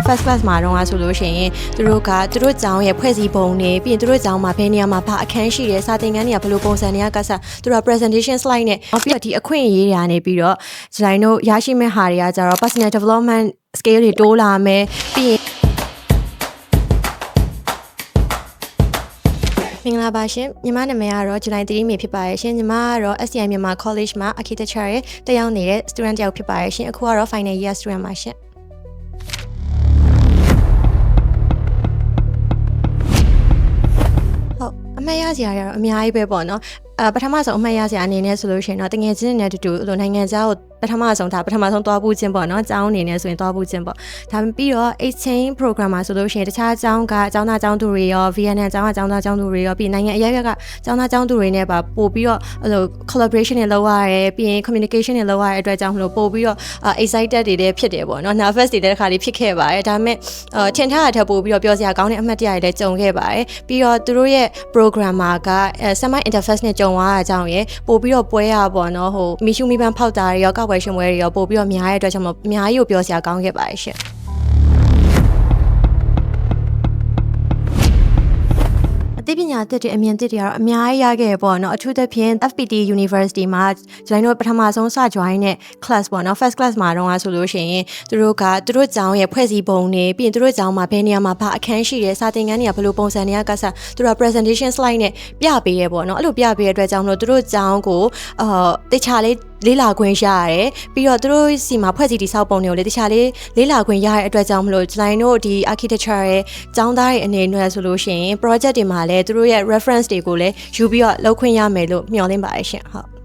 first class မှာတော့ဆိုလို့ရှိရင်သူတို့ကျောင်းရဲ့ဖွဲ့စည်းပုံတွေပြီးရင်သူတို့ကျောင်းမှာဘယ်နေရာမှာဘာအခန်းရှိတယ်စာသင်ခန်းတွေကဘယ်လိုပုံစံတွေကကစားသူတို့ presentation slide နဲ့ပြီးတော့ဒီအခွင့်အရေးတွေကနေပြီးတော့ဒီတိုင်းတို့ရရှိမဲ့ဟာတွေကကြတော့ personal development scale တွေတိုးလာမယ်ပြီးရင်မင်္ဂလာပါရှင်ညီမနာမည်ကတော့ဇူလိုင်3မေဖြစ်ပါရဲ့ရှင်ညီမကတော့ SCI မြန်မာ College မှာ Architecture ရဲ့တက်ရောက်နေတဲ့ student တယောက်ဖြစ်ပါရဲ့ရှင်အခုကတော့ final year student ပါရှင်ဟုတ်အမှတ်ရစရာတွေကတော့အများကြီးပဲပေါ့နော်ပထမဆုံးအမှတ်ရစရာအနေနဲ့ဆိုလို့ရှိရင်တော့တကယ်ချင်းနဲ့တူတူလိုနိုင်ငံခြားကိုပထမဆုံးသွားဖို့ခြင်းပေါ့နော်ကျောင်းအနေနဲ့ဆိုရင်သွားဖို့ခြင်းပေါ့ဒါပြီးတော့ exchange program မှာဆိုလို့ရှိရင်တခြားကျောင်းကကျောင်းသားကျောင်းသူတွေရော VNN ကျောင်းကကျောင်းသားကျောင်းသူတွေရောပြီးနိုင်ငံအရပ်ကကျောင်းသားကျောင်းသူတွေနဲ့ပါပို့ပြီးတော့အဲ့လို collaboration တွေလုပ်ရတယ်ပြီးရင် communication တွေလုပ်ရတဲ့အတွက်ကြောင့်မလို့ပို့ပြီးတော့ excited တွေလည်းဖြစ်တယ်ပေါ့နော် nervous တွေလည်းတစ်ခါလေးဖြစ်ခဲ့ပါတယ်ဒါပေမဲ့ထင်ထားတာထက်ပို့ပြီးတော့ပြောစရာကောင်းတဲ့အမှတ်တရတွေလည်းကြုံခဲ့ပါတယ်ပြီးတော့သူတို့ရဲ့ program မှာက semi interface နဲ့ကြုံသွားတာကြောင့်ရပို့ပြီးတော့ပွဲရပေါ့နော်ဟိုမီရှူမီပန်းဖောက်တာတွေရောကောက်ပွဲရှင်ပွဲတွေရောပို့ပြီးတော့များရဲ့အတွက်ကြောင့်အများကြီးကိုပြောစရာကောင်းခဲ့ပါတယ်ရှင်အသိပညာသစ်တွေအမြင်သစ်တွေကတော့အများကြီးရခဲ့ပေါ့နော်အထူးသဖြင့် FPT University မှာကျွန်တော်တို့ပထမဆုံးစ join တဲ့ class ပေါ့နော် first class မှာတော့ဆိုလို့ရှိရင်သူတို့ကျောင်းရဲ့ဖွဲ့စည်းပုံတွေပြီးရင်သူတို့ကျောင်းမှာဘယ်နေရာမှာဘာအခန်းရှိတယ်စာသင်ခန်းတွေကဘယ်လိုပုံစံတွေကကစားသူတို့ presentation slide နဲ့ပြပေးရဲပေါ့နော်အဲ့လိုပြပေးရတဲ့အတွက်ကြောင့်မလို့သူတို့ကျောင်းကိုတေချာလေးလာခွင့်ရရတယ်ပြီးတော့သူတို့စီမှာဖွဲ့စည်းတည်ဆောက်ပုံတွေကိုလည်းတခြားလေးလာခွင့်ရတဲ့အတွက်ကြောင့်မလို့ကျွန်တော်တို့ဒီ architecture ရဲ့ကျောင်းသားတွေအနေနဲ့ဆိုလို့ရှိရင် project တွေမှာလည်းသူတို့ရဲ့ reference တွေကိုလည်းယူပြီးတော့လုပ်ခွင့်ရမယ်လို့မျှော်လင့်ပါတယ်ရှင်ဟုတ်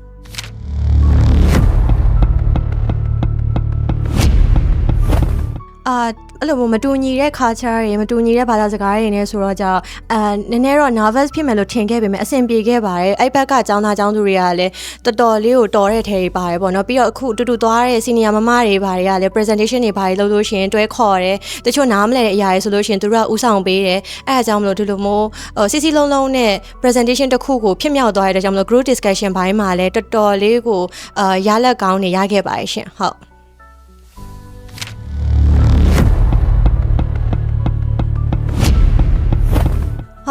အဲ့လိုမတူညီတဲ့ culture တွေမတူညီတဲ့ဘာသာစကားတွေနဲ့ဆိုတော့ကြောင့်နည်းနည်းတော့ nervous ဖြစ်မယ်လို့ထင်ခဲ့ပေမဲ့အဆင်ပြေခဲ့ပါတယ်အဲ့ဘက်ကကျောင်းသားကျောင်းသူတွေကလည်းတော်တော်လေးကိုတော်တဲ့ထဲတွေပါတယ်ပေါ့နော်ပြီးတော့အခုတူသွားတဲ့ senior မမတွေဘာတွေကလည်း presentation တွေဘာတွေလုပ်လို့ရှိရင်တွဲခေါ်တယ်တချို့နားမလည်တဲ့အရာတွေဆိုလို့ရှိရင်သူတို့ကဥဆောင်ပေးတယ်အဲ့ဒါကြောင့်မလို့ဒီလိုမျိုးစီလုံးနဲ့ presentation တစ်ခုကိုဖြစ်မြောက်သွားတဲ့အတွက်ကြောင့်မလို့ group discussion ဘိုင်းမှာလည်းတော်တော်လေးကိုရလက်ကောင်းနေရခဲ့ပါတယ်ရှင်ဟ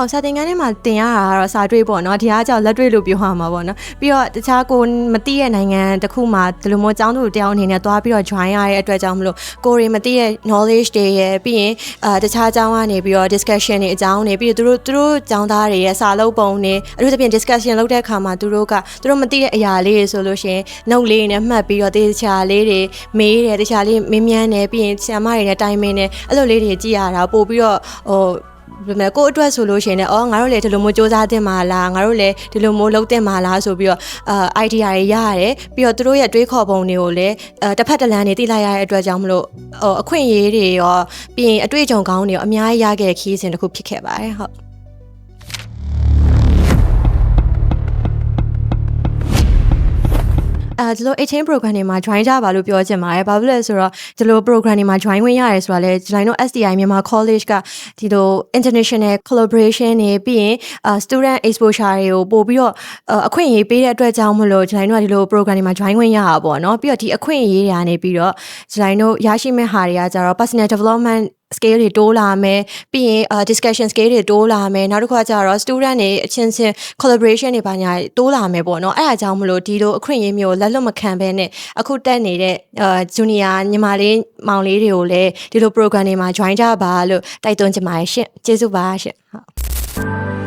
ုတ်စာသင်ခန်းထဲမှာတင်ရတာကတော့စာတွေ့ပေါ့နော်ဒီအားကြောင့်လက်တွေ့လို့ပြောရမှာပေါ့နော်ပြီးတော့တခြားကိုမသိတဲ့နိုင်ငံတစ်ခုမှာဒီလိုမျိုးကျောင်းသူတယောက်အနေနဲ့သွားပြီးတော့ join ရတဲ့အတွက်ကြောင့်မလို့ကိုရီမသိတဲ့ knowledge တွေရယ်ပြီးရင်တခြားကျောင်းကနေပြီးတော့ discussion တွေအကြောင်းတွေပြီးတော့သူတို့ကျောင်းသားတွေရဲ့စာလုပ်ပုံတွေအထူးသဖြင့် discussion လုပ်တဲ့အခါမှာသူတို့မသိတဲ့အရာလေးတွေဆိုလို့ရှိရင် note လေးနဲ့မှတ်ပြီးတော့တခြားလေးတွေမေးတယ်တခြားလေးမေးမြန်းတယ်ပြီးရင်ဆရာမတွေနဲ့တိုင်ပင်တယ်အဲ့လိုလေးတွေကြည့်ရတာပို့ပြီးတော့ကိုယ့်အတွက်ဆိုလို့ရှိရင်လည်းငါတို့လည်းဒီလိုမျိုးစူးစမ်းသင့်မှာလားငါတို့လည်းဒီလိုမျိုးလုပ်သင့်မှာလားဆိုပြီးတော့idea တွေရရတယ်ပြီးတော့သူတို့ရဲ့တွေးခေါ်ပုံတွေကိုလည်းတစ်ဖက်တစ်လမ်းနေသိလိုက်ရတဲ့အတွက်ကြောင့်မလို့အခွင့်အရေးတွေရောပြီးရင်အတွေ့အကြုံကောင်းတွေရောအများကြီးရခဲ့ခီးစဉ်တစ်ခုဖြစ်ခဲ့ပါတယ်ဟုတ်ဒီလို exchange program တွေမှာ join ကြပါလို့ပြောချင်ပါတယ်။ဘာဖြစ်လဲဆိုတော့ဒီလို program တွေမှာ join ဝင်ရတယ်ဆိုတာလဲကျွန်တော်တို့ SCI မြန်မာ College ကဒီလို international collaboration တွေပြီးရင်student exposure တွေကိုပို့ပြီးတော့အခွင့်အရေးပေးတဲ့အတွက်ကြောင့်မလို့ကျွန်တော်တို့ကဒီလို program တွေမှာ join ဝင်ရတာပေါ့နော်။ပြီးတော့ဒီအခွင့်အရေးတွေကနေပြီးတော့ကျွန်တော်တို့ရရှိမဲ့ဟာတွေကကြတော့ personal development scale တွေတိုးလာမယ်ပြီးရင်discussion scale တွေတိုးလာမယ်နောက်တစ်ခါကျတော့ student တွေအချင်းချင်း collaboration တွေပါညာတိုးလာမယ်ပေါ့နော်အဲ့ဒါကြောင့်မလို့ဒီလိုအခွင့်အရေးမျိုးလက်လွတ်မခံဘဲနဲ့အခုတက်နေတဲ့junior ညီမလေးမောင်လေးတွေကိုလည်းဒီလို program တွေမှာ join ကြပါလို့တိုက်တွန်းချင်ပါတယ်ရှင်ကျေးဇူးပါရှင်ဟုတ်